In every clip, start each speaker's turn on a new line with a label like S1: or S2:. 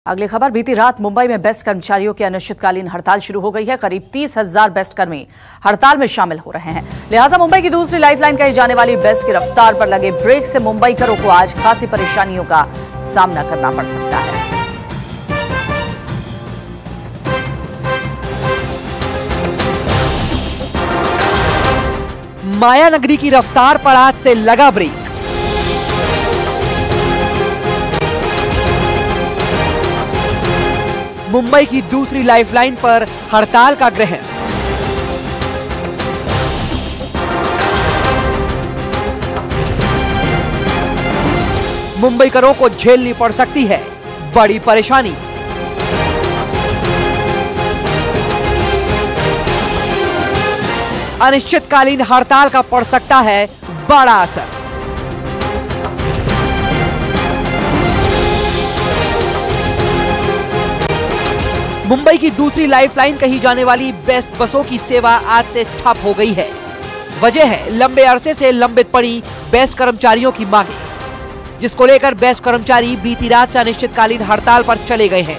S1: अगली खबर, बीती रात मुंबई में बेस्ट कर्मचारियों की अनिश्चितकालीन हड़ताल शुरू हो गई है। करीब 30,000 बेस्ट कर्मी हड़ताल में शामिल हो रहे हैं। लिहाजा मुंबई की दूसरी लाइफलाइन कही जाने वाली बेस्ट की रफ्तार पर लगे ब्रेक से मुंबईकरों को आज खासी परेशानियों का सामना करना पड़ सकता है।
S2: माया नगरी की रफ्तार पर आज से लगा ब्रेक। मुंबई की दूसरी लाइफलाइन पर हड़ताल का ग्रहण। मुंबईकरों को झेलनी पड़ सकती है बड़ी परेशानी। अनिश्चितकालीन हड़ताल का पड़ सकता है बड़ा असर। मुंबई की दूसरी लाइफलाइन कही जाने वाली बेस्ट बसों की सेवा आज से ठप हो गई है। वजह है लंबे अरसे से लंबित पड़ी बेस्ट कर्मचारियों की मांगे, जिसको लेकर बेस्ट कर्मचारी बीती रात से अनिश्चितकालीन हड़ताल पर चले गए हैं।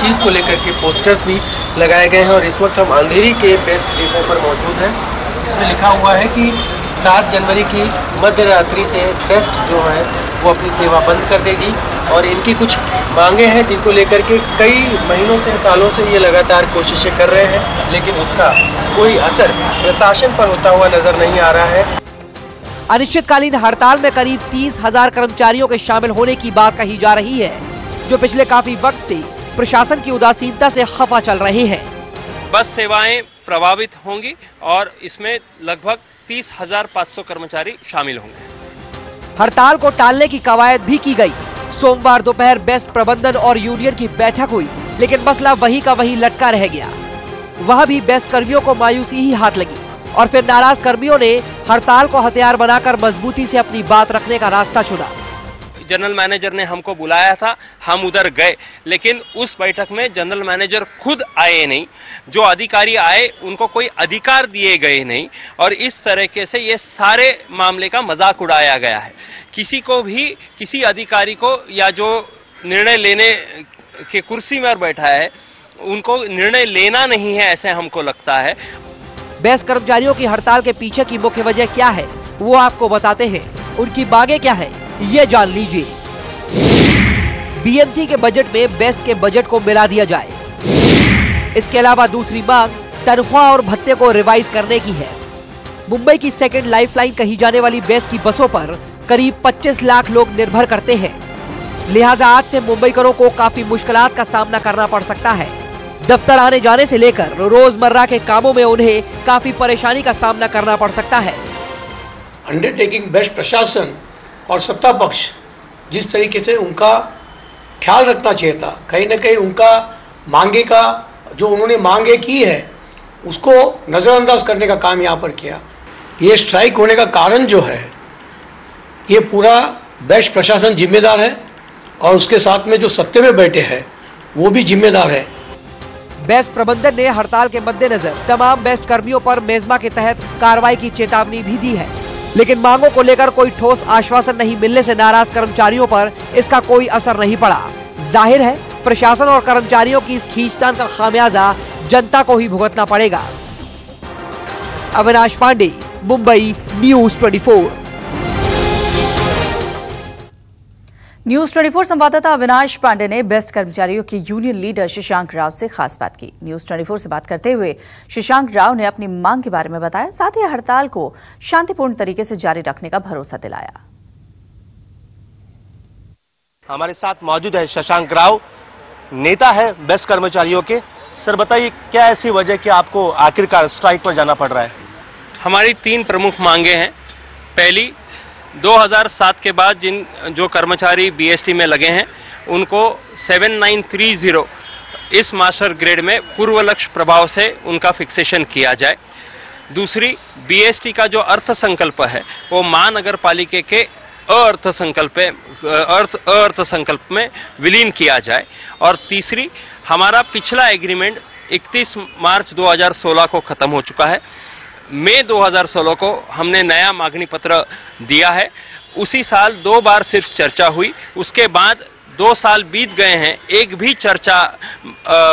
S3: चीज को लेकर के पोस्टर्स भी लगाए गए हैं और इस वक्त हम अंधेरी के बेस्ट डिपो पर मौजूद हैं। इसमें लिखा हुआ है कि 7 जनवरी की मध्य रात्रि से बेस्ट जो है वो अपनी सेवा बंद कर देगी और इनकी कुछ मांगे हैं जिनको लेकर के कई महीनों से सालों से ये लगातार कोशिशें कर रहे हैं, लेकिन उसका कोई असर प्रशासन पर होता हुआ नजर नहीं आ रहा है।
S2: अनिश्चितकालीन हड़ताल में करीब 30,000 कर्मचारियों के शामिल होने की बात कही जा रही है, जो पिछले काफी वक्त से प्रशासन की उदासीनता से खफा चल रहे हैं।
S4: बस सेवाएं प्रभावित होंगी और इसमें लगभग 30,500 कर्मचारी शामिल होंगे।
S2: हड़ताल को टालने की कवायद भी की गई। सोमवार दोपहर बेस्ट प्रबंधन और यूनियन की बैठक हुई, लेकिन मसला वही का वही लटका रह गया। वहां भी बेस्ट कर्मियों को मायूसी ही हाथ लगी और फिर नाराज कर्मियों ने हड़ताल को हथियार बनाकर मजबूती से अपनी बात रखने का रास्ता चुना।
S4: जनरल मैनेजर ने हमको बुलाया था, हम उधर गए, लेकिन उस बैठक में जनरल मैनेजर खुद आए नहीं। जो अधिकारी आए उनको कोई अधिकार दिए गए नहीं और इस तरीके से ये सारे मामले का मजाक उड़ाया गया है। किसी को भी, किसी अधिकारी को या जो निर्णय लेने के कुर्सी में बैठा है उनको निर्णय लेना नहीं है, ऐसे हमको लगता है।
S2: बेस्ट कर्मचारियों की हड़ताल के पीछे की मुख्य वजह क्या है वो आपको बताते हैं। उनकी मांगे क्या है ये जान लीजिए। बीएमसी के बजट में बेस्ट के बजट को मिला दिया जाए। इसके अलावा दूसरी मांग तनख्वाह और भत्ते को रिवाइज करने की है। मुंबई की सेकंड लाइफलाइन कही जाने वाली बेस्ट की बसों पर करीब 25 लाख लोग निर्भर करते हैं। लिहाजा आज से मुंबईकरों को काफी मुश्किलात का सामना करना पड़ सकता है। दफ्तर आने जाने से लेकर रोजमर्रा के कामों में उन्हें काफी परेशानी का सामना करना पड़ सकता है।
S5: अंडरटेकिंग बेस्ट प्रशासन और सत्ता पक्ष जिस तरीके से उनका ख्याल रखना चाहिए था, कहीं न कहीं उनका मांगे का जो उन्होंने मांगे की है उसको नजरअंदाज करने का काम यहाँ पर किया। ये स्ट्राइक होने का कारण जो है ये पूरा बेस्ट प्रशासन जिम्मेदार है और उसके साथ में जो सत्ते में बैठे हैं वो भी जिम्मेदार है।
S2: बेस्ट प्रबंधन ने हड़ताल के मद्देनजर तमाम बेस्ट कर्मियों पर मेजमा के तहत कार्रवाई की चेतावनी भी दी है, लेकिन मांगों को लेकर कोई ठोस आश्वासन नहीं मिलने से नाराज कर्मचारियों पर इसका कोई असर नहीं पड़ा। जाहिर है प्रशासन और कर्मचारियों की इस खींचतान का खामियाजा जनता को ही भुगतना पड़ेगा। अविनाश पांडे, मुंबई, न्यूज़ 24।
S1: न्यूज़ 24 संवाददाता अविनाश पांडे ने बेस्ट कर्मचारियों के यूनियन लीडर शशांक राव से खास बात की। न्यूज़ 24 से बात करते हुए शशांक राव ने अपनी मांग के बारे में बताया, साथ ही हड़ताल को शांतिपूर्ण तरीके से जारी रखने का भरोसा दिलाया।
S3: हमारे साथ मौजूद है शशांक राव, नेता है बेस्ट कर्मचारियों के। सर बताइए, क्या ऐसी वजह कि आपको आखिरकार स्ट्राइक पर जाना पड़ रहा है?
S4: हमारी 3 प्रमुख मांगे हैं। पहली, 2007 के बाद जो कर्मचारी बीएसटी में लगे हैं उनको 7930 इस मास्टर ग्रेड में पूर्व लक्ष्य प्रभाव से उनका फिक्सेशन किया जाए। दूसरी, बीएसटी का जो अर्थ संकल्प है वो महानगर पालिका के अर्थ संकल्प में विलीन किया जाए। और तीसरी, हमारा पिछला एग्रीमेंट 31 मार्च 2016 को खत्म हो चुका है। मई 2016 को हमने नया मांगनी पत्र दिया है। उसी साल 2 बार सिर्फ चर्चा हुई, उसके बाद 2 साल बीत गए हैं, एक भी चर्चा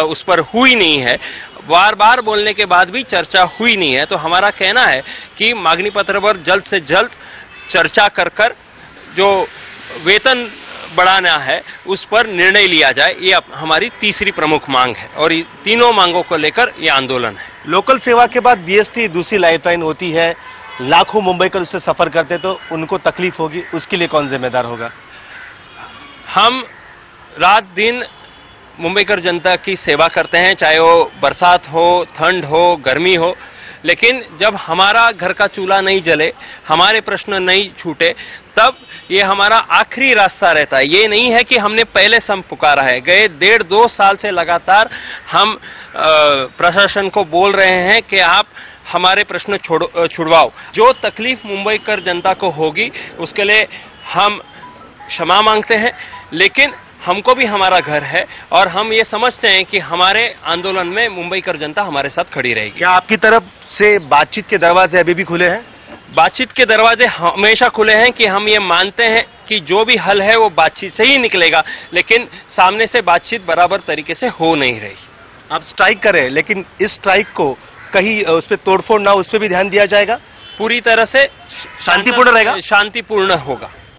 S4: उस पर हुई नहीं है। बार बार बोलने के बाद भी चर्चा हुई नहीं है। तो हमारा कहना है कि मांगनी पत्र पर जल्द से जल्द चर्चा कर जो वेतन बढ़ाना है उस पर निर्णय लिया जाए। ये हमारी तीसरी प्रमुख मांग है और तीनों मांगों को लेकर ये आंदोलन है।
S3: लोकल सेवा के बाद बीएसटी दूसरी लाइफलाइन होती है, लाखों मुंबईकर उससे सफर करते तो उनको तकलीफ होगी, उसके लिए कौन जिम्मेदार होगा?
S4: हम रात दिन मुंबईकर जनता की सेवा करते हैं, चाहे वो बरसात हो, ठंड हो, गर्मी हो, लेकिन जब हमारा घर का चूल्हा नहीं जले, हमारे प्रश्न नहीं छूटे, तब ये हमारा आखिरी रास्ता रहता है। ये नहीं है कि हमने पहले सम पुकारा है। गए 1.5-2 साल से लगातार हम प्रशासन को बोल रहे हैं कि आप हमारे प्रश्न छुड़वाओ। जो तकलीफ मुंबईकर जनता को होगी उसके लिए हम क्षमा मांगते हैं, लेकिन हमको भी हमारा घर है और हम ये समझते हैं कि हमारे आंदोलन में मुंबईकर जनता हमारे साथ खड़ी रहेगी।
S3: क्या आपकी तरफ से बातचीत के दरवाजे अभी भी खुले हैं?
S4: बातचीत के दरवाजे हमेशा खुले हैं कि हम ये मानते हैं कि जो भी हल है वो बातचीत से ही निकलेगा, लेकिन सामने से बातचीत बराबर तरीके से हो नहीं रही।
S3: आप स्ट्राइक करें, लेकिन इस स्ट्राइक को कहीं उस पर तोड़फोड़ ना, उस पर भी ध्यान दिया जाएगा?
S4: पूरी तरह से
S3: शांतिपूर्ण रहेगा?
S4: शांतिपूर्ण होगा।